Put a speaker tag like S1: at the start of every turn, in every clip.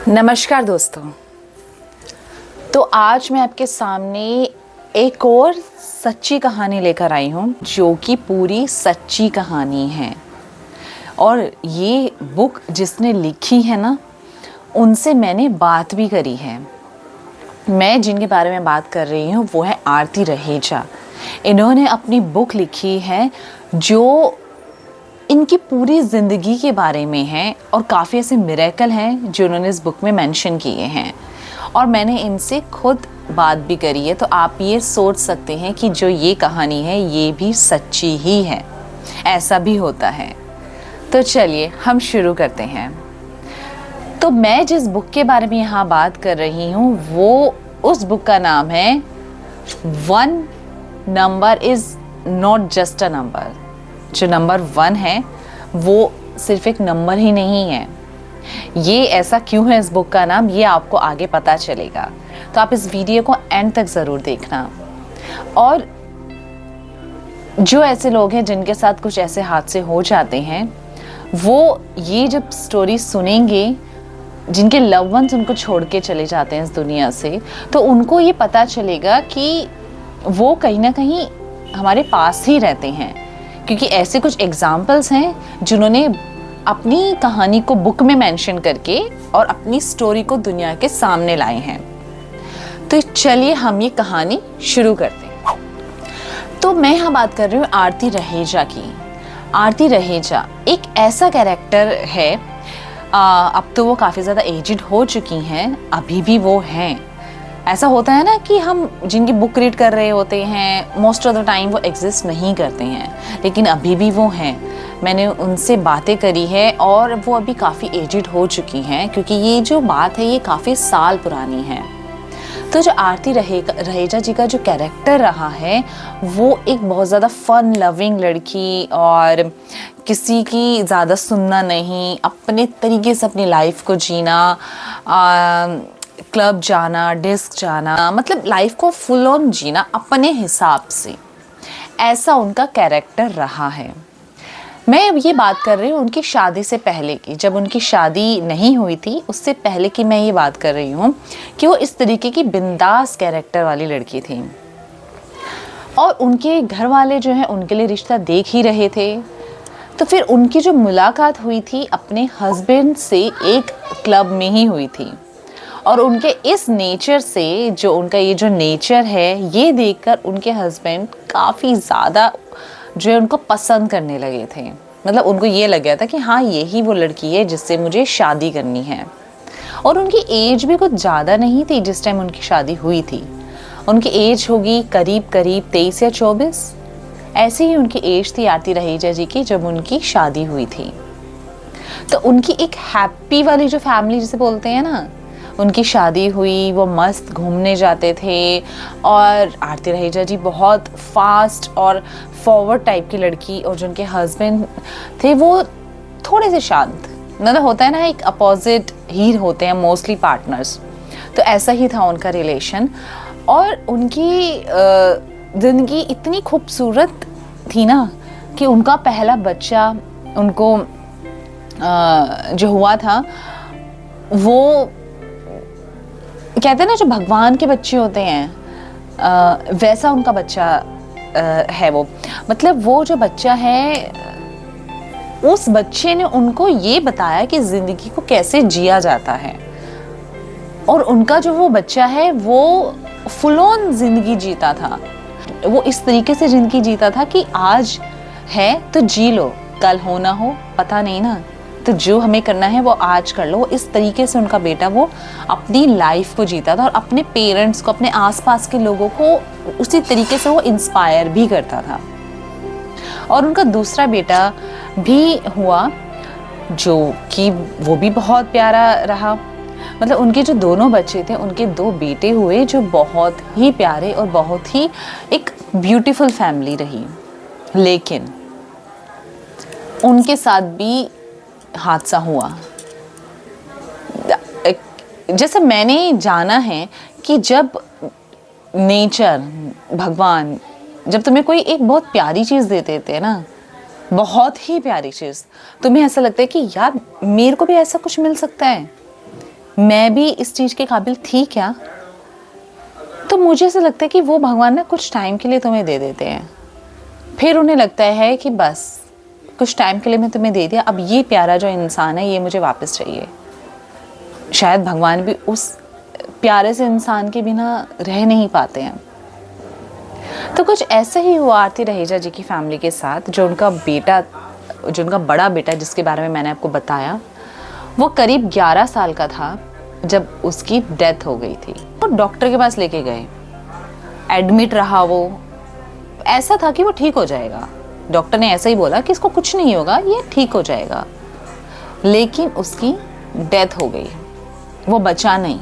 S1: नमस्कार दोस्तों। तो आज मैं आपके सामने एक और सच्ची कहानी लेकर आई हूँ जो कि पूरी सच्ची कहानी है। और ये बुक जिसने लिखी है ना, उनसे मैंने बात भी करी है। मैं जिनके बारे में बात कर रही हूँ वो है आरती रहेजा। इन्होंने अपनी बुक लिखी है जो इनकी पूरी ज़िंदगी के बारे में है और काफ़ी ऐसे मिरेकल हैं जो उन्होंने इस बुक में मेंशन किए हैं। और मैंने इनसे खुद बात भी करी है, तो आप ये सोच सकते हैं कि जो ये कहानी है ये भी सच्ची ही है, ऐसा भी होता है। तो चलिए हम शुरू करते हैं। तो मैं जिस बुक के बारे में यहाँ बात कर रही हूँ वो उस बुक का नाम है one number is not just a number. जो नंबर 1 है वो सिर्फ एक नंबर ही नहीं है। ये ऐसा क्यों है इस बुक का नाम, ये आपको आगे पता चलेगा। तो आप इस वीडियो को एंड तक ज़रूर देखना। और जो ऐसे लोग हैं जिनके साथ कुछ ऐसे हादसे हो जाते हैं, वो ये जब स्टोरी सुनेंगे, जिनके लव वंस उनको छोड़ के चले जाते हैं इस दुनिया से, तो उनको ये पता चलेगा कि वो कहीं ना कहीं हमारे पास ही रहते हैं। क्योंकि ऐसे कुछ एग्जाम्पल्स हैं जिन्होंने अपनी कहानी को बुक में मेंशन करके और अपनी स्टोरी को दुनिया के सामने लाए हैं। तो चलिए हम ये कहानी शुरू करते हैं। तो मैं यहाँ बात कर रही हूँ आरती रहेजा की। आरती रहेजा एक ऐसा कैरेक्टर है, अब तो वो काफ़ी ज़्यादा एजिड हो चुकी हैं, अभी भी वो हैं। ऐसा होता है ना कि हम जिनकी बुक रीड कर रहे होते हैं मोस्ट ऑफ द टाइम वो एग्जिस्ट नहीं करते हैं, लेकिन अभी भी वो हैं। मैंने उनसे बातें करी है और वो अभी काफ़ी एजिड हो चुकी हैं, क्योंकि ये जो बात है ये काफ़ी साल पुरानी है। तो जो आरती रहेजा जी का जो कैरेक्टर रहा है वो एक बहुत ज़्यादा फ़न लविंग लड़की, और किसी की ज़्यादा सुनना नहीं, अपने तरीके से अपनी लाइफ को जीना, क्लब जाना, डिस्क जाना, मतलब लाइफ को फुल ऑन जीना अपने हिसाब से, ऐसा उनका कैरेक्टर रहा है। मैं ये बात कर रही हूँ उनकी शादी से पहले की। जब उनकी शादी नहीं हुई थी उससे पहले की मैं ये बात कर रही हूँ कि वो इस तरीके की बिंदास कैरेक्टर वाली लड़की थी। और उनके घर वाले जो हैं उनके लिए रिश्ता देख ही रहे थे। तो फिर उनकी जो मुलाकात हुई थी अपने हस्बैंड से एक क्लब में ही हुई थी। और उनके इस नेचर से, जो उनका ये जो नेचर है, ये देखकर उनके हस्बैंड काफ़ी ज़्यादा जो है उनको पसंद करने लगे थे। मतलब उनको ये लग गया था कि हाँ यही वो लड़की है जिससे मुझे शादी करनी है। और उनकी एज भी कुछ ज़्यादा नहीं थी जिस टाइम उनकी शादी हुई थी। उनकी एज होगी करीब 23 या 24, ऐसी ही उनकी एज थी आरती रहेजा जी की जब उनकी शादी हुई थी। तो उनकी एक हैप्पी वाली जो फैमिली जिसे बोलते हैं ना, उनकी शादी हुई, वो मस्त घूमने जाते थे। और आरती रहेजा जी बहुत फास्ट और फॉरवर्ड टाइप की लड़की, और जो उनके हस्बैंड थे वो थोड़े से शांत। मतलब होता है ना, एक अपोजिट ही होते हैं मोस्टली पार्टनर्स। तो ऐसा ही था उनका रिलेशन। और उनकी ज़िंदगी इतनी खूबसूरत थी ना कि उनका पहला बच्चा उनको जो हुआ था, वो कहते हैं ना जो भगवान के बच्चे होते हैं वैसा उनका बच्चा है वो। मतलब वो जो बच्चा है, उस बच्चे ने उनको ये बताया कि ज़िंदगी को कैसे जिया जाता है। और उनका जो वो बच्चा है वो फुल ऑन ज़िंदगी जीता था। वो इस तरीके से ज़िंदगी जीता था कि आज है तो जी लो, कल हो ना हो पता नहीं ना, तो जो हमें करना है वो आज कर लो। इस तरीके से उनका बेटा वो अपनी लाइफ को जीता था और अपने पेरेंट्स को, अपने आसपास के लोगों को उसी तरीके से वो इंस्पायर भी करता था। और उनका दूसरा बेटा भी हुआ जो कि वो भी बहुत प्यारा रहा। मतलब उनके जो दोनों बच्चे थे, उनके 2 बेटे हुए जो बहुत ही प्यारे और बहुत ही एक ब्यूटीफुल फैमिली रही। लेकिन उनके साथ भी हादसा हुआ। जैसे मैंने जाना है कि जब नेचर, भगवान जब तुम्हें कोई एक बहुत प्यारी चीज़ दे देते हैं ना, बहुत ही प्यारी चीज़, तुम्हें ऐसा लगता है कि यार मेरे को भी ऐसा कुछ मिल सकता है, मैं भी इस चीज़ के काबिल थी क्या? तो मुझे ऐसा लगता है कि वो भगवान ना कुछ टाइम के लिए तुम्हें दे देते हैं, फिर उन्हें लगता है कि बस कुछ टाइम के लिए मैं तुम्हें दे दिया, अब ये प्यारा जो इंसान है ये मुझे वापस चाहिए। शायद भगवान भी उस प्यारे से इंसान के बिना रह नहीं पाते हैं। तो कुछ ऐसा ही हुआ आरती रहेजा जी की फैमिली के साथ। जो उनका बड़ा बेटा जिसके बारे में मैंने आपको बताया, वो करीब 11 साल का था जब उसकी डेथ हो गई थी। वो डॉक्टर के पास लेके गए, एडमिट रहा। वो ऐसा था कि वो ठीक हो जाएगा, डॉक्टर ने ऐसा ही बोला कि इसको कुछ नहीं होगा, ये ठीक हो जाएगा। लेकिन उसकी डेथ हो गई, वो बचा नहीं।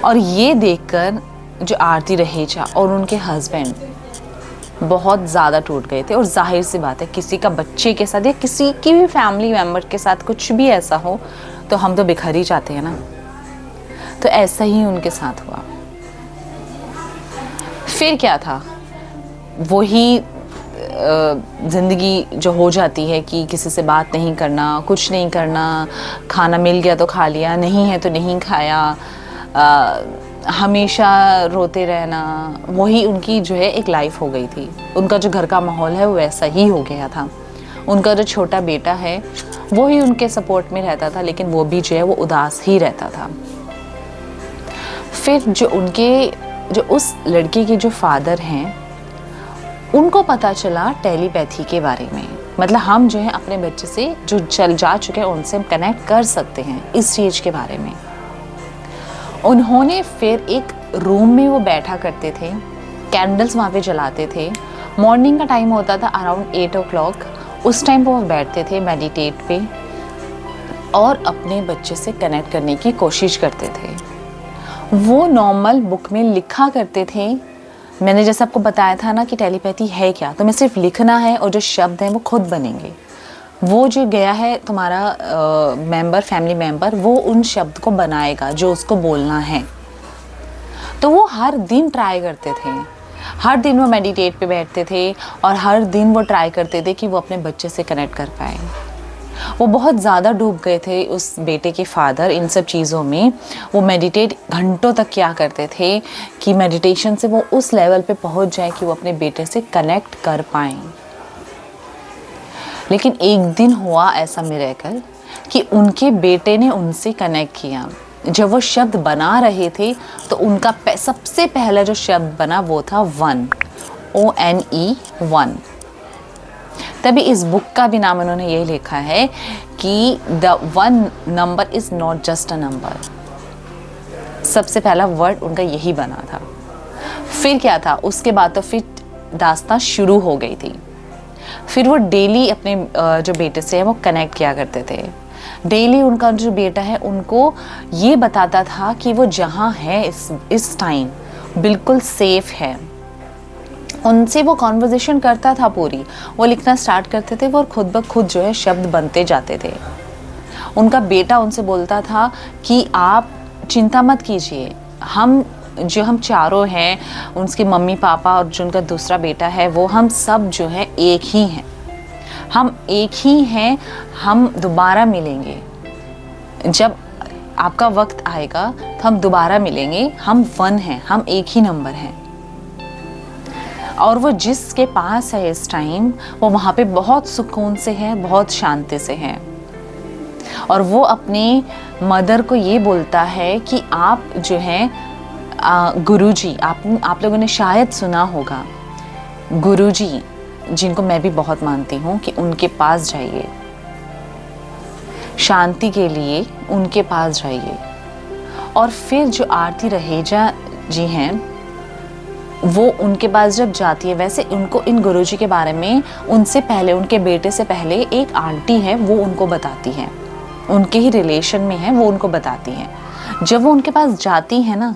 S1: और ये देखकर जो आरती रहेजा और उनके हस्बैंड बहुत ज़्यादा टूट गए थे। और जाहिर सी बात है, किसी का बच्चे के साथ या किसी की भी फैमिली मेम्बर के साथ कुछ भी ऐसा हो तो हम तो बिखर ही जाते हैं ना। तो ऐसा ही उनके साथ हुआ। फिर क्या था, वही ज़िंदगी जो हो जाती है कि किसी से बात नहीं करना, कुछ नहीं करना, खाना मिल गया तो खा लिया, नहीं है तो नहीं खाया, हमेशा रोते रहना, वही उनकी जो है एक लाइफ हो गई थी। उनका जो घर का माहौल है वो वैसा ही हो गया था। उनका जो छोटा बेटा है वो ही उनके सपोर्ट में रहता था, लेकिन वो भी जो है वो उदास ही रहता था। फिर जो उस लड़के के जो फादर हैं, उनको पता चला टेलीपैथी के बारे में। मतलब हम जो है अपने बच्चे से जो चल जा चुके हैं उनसे हम कनेक्ट कर सकते हैं, इस चीज़ के बारे में। उन्होंने फिर एक रूम में वो बैठा करते थे, कैंडल्स वहाँ पे जलाते थे। मॉर्निंग का टाइम होता था अराउंड 8 o'clock। उस टाइम पर वो बैठते थे मेडिटेट पे और अपने बच्चे से कनेक्ट करने की कोशिश करते थे। वो नॉर्मल बुक में लिखा करते थे। मैंने जैसे आपको बताया था ना कि टेलीपैथी है क्या, तुम्हें सिर्फ लिखना है और जो शब्द हैं वो खुद बनेंगे। वो जो गया है तुम्हारा फैमिली मेंबर, वो उन शब्द को बनाएगा जो उसको बोलना है। तो वो हर दिन ट्राई करते थे, हर दिन वो मेडिटेट पे बैठते थे और हर दिन वो ट्राई करते थे कि वो अपने बच्चे से कनेक्ट कर पाए। वो बहुत ज़्यादा डूब गए थे उस बेटे के फादर इन सब चीज़ों में। वो मेडिटेट घंटों तक किया करते थे कि मेडिटेशन से वो उस लेवल पे पहुंच जाए कि वो अपने बेटे से कनेक्ट कर पाएँ। लेकिन एक दिन हुआ ऐसा मिरेकल कि उनके बेटे ने उनसे कनेक्ट किया। जब वो शब्द बना रहे थे तो उनका सबसे पहला जो शब्द बना वो था वन, ONE, वन। तभी इस बुक का भी नाम उन्होंने यही लिखा है कि the one number is not just a number. सबसे पहला वर्ड उनका यही बना था। फिर क्या था, उसके बाद तो फिर दास्तां शुरू हो गई थी। फिर वो डेली अपने जो बेटे से है वो कनेक्ट किया करते थे। डेली उनका जो बेटा है उनको ये बताता था कि वो जहाँ है इस टाइम बिल्कुल सेफ है। उनसे वो कॉन्वर्जेशन करता था पूरी। वो लिखना स्टार्ट करते थे वो और खुद ब खुद जो है शब्द बनते जाते थे। उनका बेटा उनसे बोलता था कि आप चिंता मत कीजिए, हम चारों हैं, उनके मम्मी पापा और जो उनका दूसरा बेटा है वो हम सब जो है एक ही हैं, हम एक ही हैं, हम दोबारा मिलेंगे। जब आपका वक्त आएगा तो हम दोबारा मिलेंगे, हम वन हैं, हम एक ही नंबर हैं। और वो जिसके पास है इस टाइम वो वहाँ पे बहुत सुकून से है, बहुत शांति से है। और वो अपने मदर को ये बोलता है कि आप जो हैं गुरुजी, आप लोगों ने शायद सुना होगा गुरुजी, जिनको मैं भी बहुत मानती हूँ, कि उनके पास जाइए, शांति के लिए उनके पास जाइए। और फिर जो आरती रहेजा जी हैं वो उनके पास जब जाती है, वैसे उनको इन गुरुजी के बारे में उनसे पहले, उनके बेटे से पहले एक आंटी है वो उनको बताती है, उनके ही रिलेशन में है, वो उनको बताती हैं। जब वो उनके पास जाती है ना,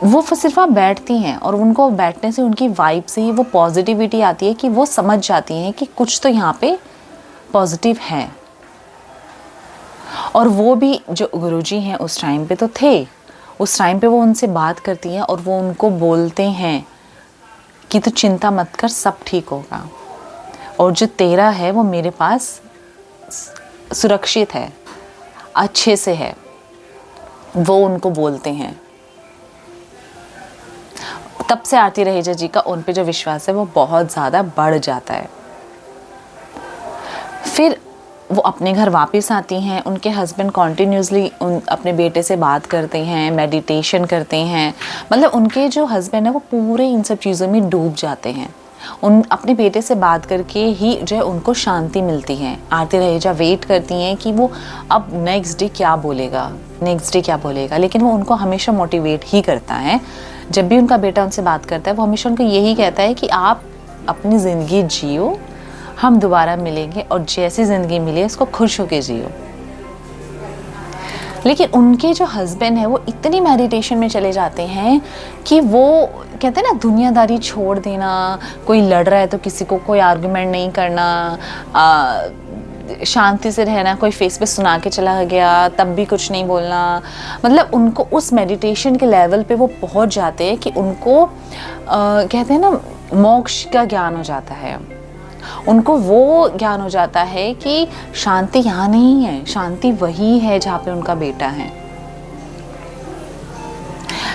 S1: वो सिर्फ वहाँ बैठती हैं और उनको बैठने से उनकी वाइब से ही वो पॉजिटिविटी आती है कि वो समझ जाती हैं कि कुछ तो यहाँ पे पॉजिटिव है। और वो भी जो गुरुजी हैं उस टाइम पे तो थे, उस टाइम पे वो उनसे बात करती हैं और वो उनको बोलते हैं कि तू चिंता मत कर, सब ठीक होगा, और जो तेरा है वो मेरे पास सुरक्षित है, अच्छे से है वो उनको बोलते हैं। तब से आरती रहेजा जी का उन पे जो विश्वास है वो बहुत ज़्यादा बढ़ जाता है। फिर वो अपने घर वापस आती हैं। उनके हस्बैंड कॉन्टीन्यूसली अपने बेटे से बात करते हैं, मेडिटेशन करते हैं। मतलब उनके जो हस्बैंड है वो पूरे इन सब चीज़ों में डूब जाते हैं। उन अपने बेटे से बात करके ही जो है उनको शांति मिलती है। आरती रहेजा वेट करती हैं कि वो अब नेक्स्ट डे क्या बोलेगा, लेकिन वो उनको हमेशा मोटिवेट ही करता है। जब भी उनका बेटा उनसे बात करता है वो हमेशा उनको यही कहता है कि आप अपनी ज़िंदगी जियो, हम दोबारा मिलेंगे और जैसी ज़िंदगी मिले इसको खुश होकर जियो। लेकिन उनके जो हस्बैंड है वो इतनी मेडिटेशन में चले जाते हैं कि वो कहते हैं ना, दुनियादारी छोड़ देना, कोई लड़ रहा है तो किसी को कोई आर्गुमेंट नहीं करना, शांति से रहना, कोई फेस पे सुना के चला गया तब भी कुछ नहीं बोलना। मतलब उनको उस मेडिटेशन के लेवल पे वो पहुंच जाते हैं कि उनको कहते हैं ना, मोक्ष का ज्ञान हो जाता है। उनको वो ज्ञान हो जाता है कि शांति यहाँ नहीं है, शांति वही है जहाँ पे उनका बेटा है।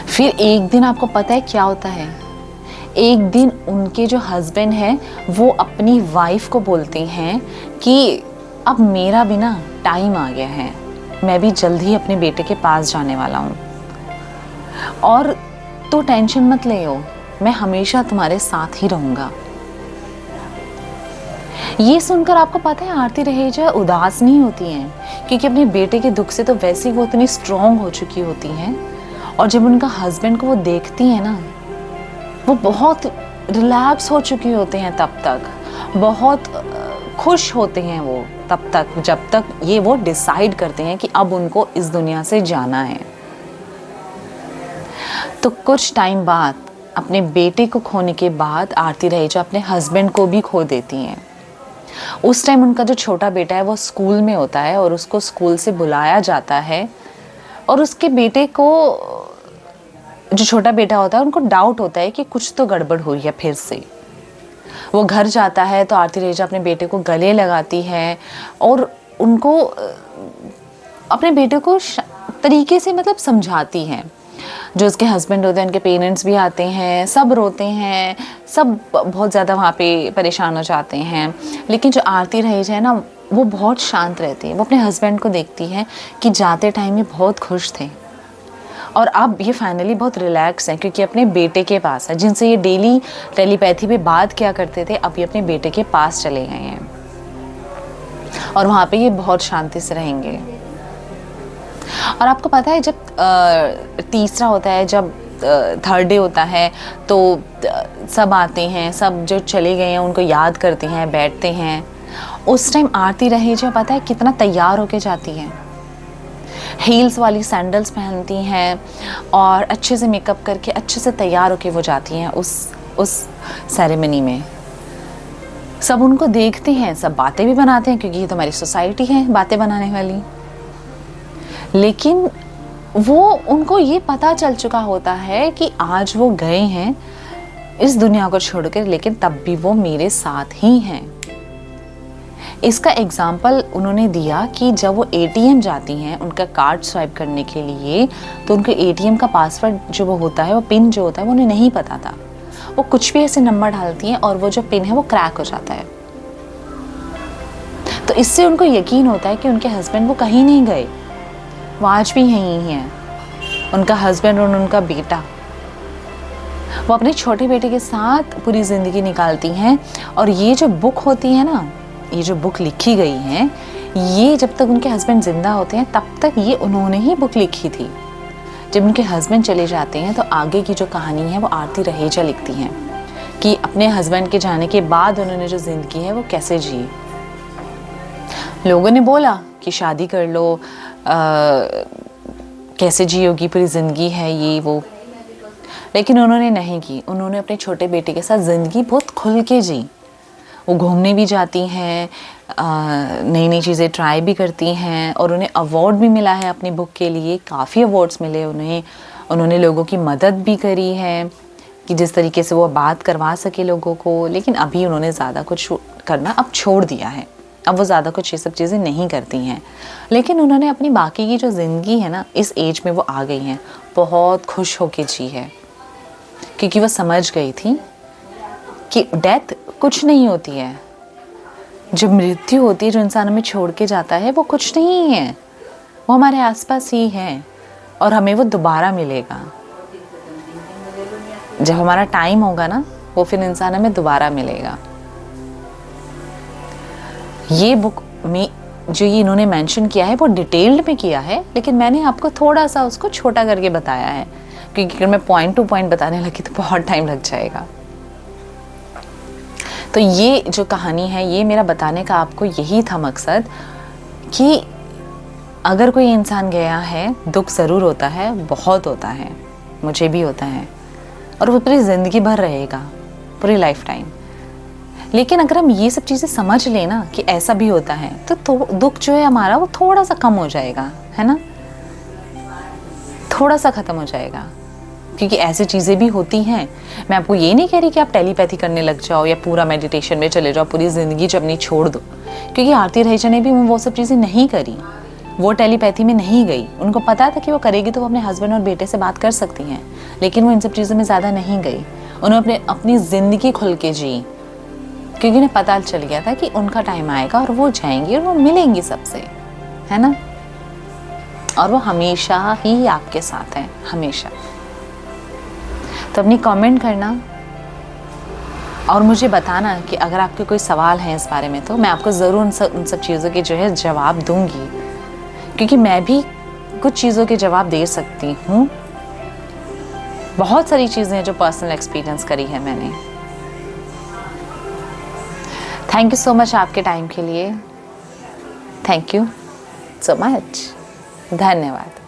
S1: फिर एक दिन आपको पता है क्या होता है? एक दिन उनके जो हस्बैंड है वो अपनी वाइफ को बोलते हैं कि अब मेरा भी ना टाइम आ गया है, मैं भी जल्द ही अपने बेटे के पास जाने वाला हूँ और तो टेंशन मत ले, मैं हमेशा तुम्हारे साथ ही रहूँगा। ये सुनकर आपको पता है आरती रहेजा उदास नहीं होती हैं, क्योंकि अपने बेटे के दुख से तो वैसे ही वो इतनी स्ट्रॉन्ग हो चुकी होती हैं। और जब उनका हस्बैंड को वो देखती हैं ना, वो बहुत रिलैक्स हो चुके होते हैं, तब तक बहुत खुश होते हैं वो तब तक, जब तक ये वो डिसाइड करते हैं कि अब उनको इस दुनिया से जाना है। तो कुछ टाइम बाद, अपने बेटे को खोने के बाद, आरती रहेजा अपने हस्बैंड को भी खो देती हैं। उस टाइम उनका जो छोटा बेटा है वो स्कूल में होता है और उसको स्कूल से बुलाया जाता है और उसके बेटे को, जो छोटा बेटा होता है, उनको डाउट होता है कि कुछ तो गड़बड़ हुई है फिर से। वो घर जाता है तो आरती रहेजा अपने बेटे को गले लगाती है और उनको अपने बेटे को तरीके से मतलब समझाती हैं। जो उसके हस्बैंड होते हैं, उनके पेरेंट्स भी आते हैं, सब रोते हैं, सब बहुत ज़्यादा वहाँ पे परेशान हो जाते हैं। लेकिन जो आरती रहेजा है ना, वो बहुत शांत रहती है। वो अपने हस्बैंड को देखती है कि जाते टाइम ये बहुत खुश थे और अब ये फाइनली बहुत रिलैक्स हैं, क्योंकि अपने बेटे के पास है, जिनसे ये डेली टेलीपैथी पे बात किया करते थे, अब ये अपने बेटे के पास चले गए हैं और वहाँ पे ये बहुत शांति से रहेंगे। और आपको पता है, जब तीसरा होता है, जब थर्ड डे होता है, तो सब आते हैं, सब जो चले गए हैं उनको याद करते हैं, बैठते हैं। उस टाइम आरती रहेजा पता है कितना तैयार होके जाती है, हील्स वाली सैंडल्स पहनती हैं और अच्छे से मेकअप करके अच्छे से तैयार होके वो जाती हैं उस सेरेमनी में। सब उनको देखते हैं, सब बातें भी बनाते हैं, क्योंकि ये तो हमारी सोसाइटी है बातें बनाने वाली। लेकिन वो, उनको ये पता चल चुका होता है कि आज वो गए हैं इस दुनिया को छोड़कर, लेकिन तब भी वो मेरे साथ ही हैं। इसका एग्जाम्पल उन्होंने दिया कि जब वो एटीएम जाती हैं उनका कार्ड स्वाइप करने के लिए, तो उनके एटीएम का पासवर्ड जो वो होता है, वो पिन जो होता है, वो उन्हें नहीं पता था। वो कुछ भी ऐसे नंबर डालती हैं और वो जो पिन है वो क्रैक हो जाता है। तो इससे उनको यकीन होता है कि उनके हस्बैंड वो कहीं नहीं गए, वो आज भी यहीं हैं, उनका हस्बैंड और उनका बेटा। वो अपने छोटे बेटे के साथ पूरी ज़िंदगी निकालती हैं। और ये जो बुक होती है ना, ये जो बुक लिखी गई है, ये जब तक उनके हस्बैंड ज़िंदा होते हैं तब तक ये उन्होंने ही बुक लिखी थी। जब उनके हस्बैंड चले जाते हैं तो आगे की जो कहानी है वो आरती रहेजा लिखती हैं कि अपने हस्बैंड के जाने के बाद उन्होंने जो ज़िंदगी है वो कैसे जी। लोगों ने बोला कि शादी कर लो, कैसे जियोगी, पूरी ज़िंदगी है ये वो, लेकिन उन्होंने नहीं की। उन्होंने अपने छोटे बेटे के साथ ज़िंदगी बहुत खुल के जी। वो घूमने भी जाती हैं, नई नई चीज़ें ट्राई भी करती हैं और उन्हें अवार्ड भी मिला है अपनी बुक के लिए, काफ़ी अवार्ड्स मिले उन्हें। उन्होंने लोगों की मदद भी करी है कि जिस तरीके से वो बात करवा सके लोगों को। लेकिन अभी उन्होंने ज़्यादा कुछ करना अब छोड़ दिया है, अब वो ज़्यादा कुछ ये सब चीज़ें नहीं करती हैं, लेकिन उन्होंने अपनी बाकी की जो ज़िंदगी है ना, इस एज में वो आ गई हैं, बहुत खुश होके जी है, क्योंकि वो समझ गई थी कि डेथ कुछ नहीं होती है। जब मृत्यु होती है, जो इंसान हमें छोड़ के जाता है, वो कुछ नहीं है, वो हमारे आसपास ही है और हमें वो दोबारा मिलेगा। जब हमारा टाइम होगा ना, वो फिर इंसान हमें दोबारा मिलेगा। ये बुक में जो ये इन्होंने मेंशन किया है वो डिटेल्ड में किया है, लेकिन मैंने आपको थोड़ा सा उसको छोटा करके बताया है, क्योंकि अगर मैं पॉइंट टू पॉइंट बताने लगी तो बहुत टाइम लग जाएगा। तो ये जो कहानी है, ये मेरा बताने का आपको यही था मकसद कि अगर कोई इंसान गया है, दुख ज़रूर होता है, बहुत होता है, मुझे भी होता है, और वो पूरी ज़िंदगी भर रहेगा, पूरी लाइफ टाइम। लेकिन अगर हम ये सब चीज़ें समझ लें ना कि ऐसा भी होता है, तो दुख जो है हमारा वो थोड़ा सा कम हो जाएगा, है ना, थोड़ा सा ख़त्म हो जाएगा। क्योंकि ऐसी चीज़ें भी होती हैं। मैं आपको ये नहीं कह रही कि आप टेलीपैथी करने लग जाओ या पूरा मेडिटेशन में चले जाओ, पूरी ज़िंदगी जो अपनी छोड़ दो, क्योंकि आरती रहेजा ने भी वो सब चीज़ें नहीं करी, वो टेलीपैथी में नहीं गई। उनको पता था कि वो करेगी तो वो अपने हस्बैंड और बेटे से बात कर सकती हैं, लेकिन वो इन सब चीज़ों में ज़्यादा नहीं गई। उन्होंने अपनी ज़िंदगी खुल के जी, क्योंकि उन्हें पता चल गया था कि उनका टाइम आएगा और वो जाएंगी और वो मिलेंगी सबसे, है ना, और वो हमेशा ही आपके साथ है, हमेशा। तो अपनी कमेंट करना और मुझे बताना कि अगर आपके कोई सवाल हैं इस बारे में, तो मैं आपको ज़रूर उन सब चीज़ों के जो है जवाब दूंगी, क्योंकि मैं भी कुछ चीज़ों के जवाब दे सकती हूँ। बहुत सारी चीज़ें जो पर्सनल एक्सपीरियंस करी है मैंने। थैंक यू सो मच आपके टाइम के लिए, थैंक यू सो मच, धन्यवाद।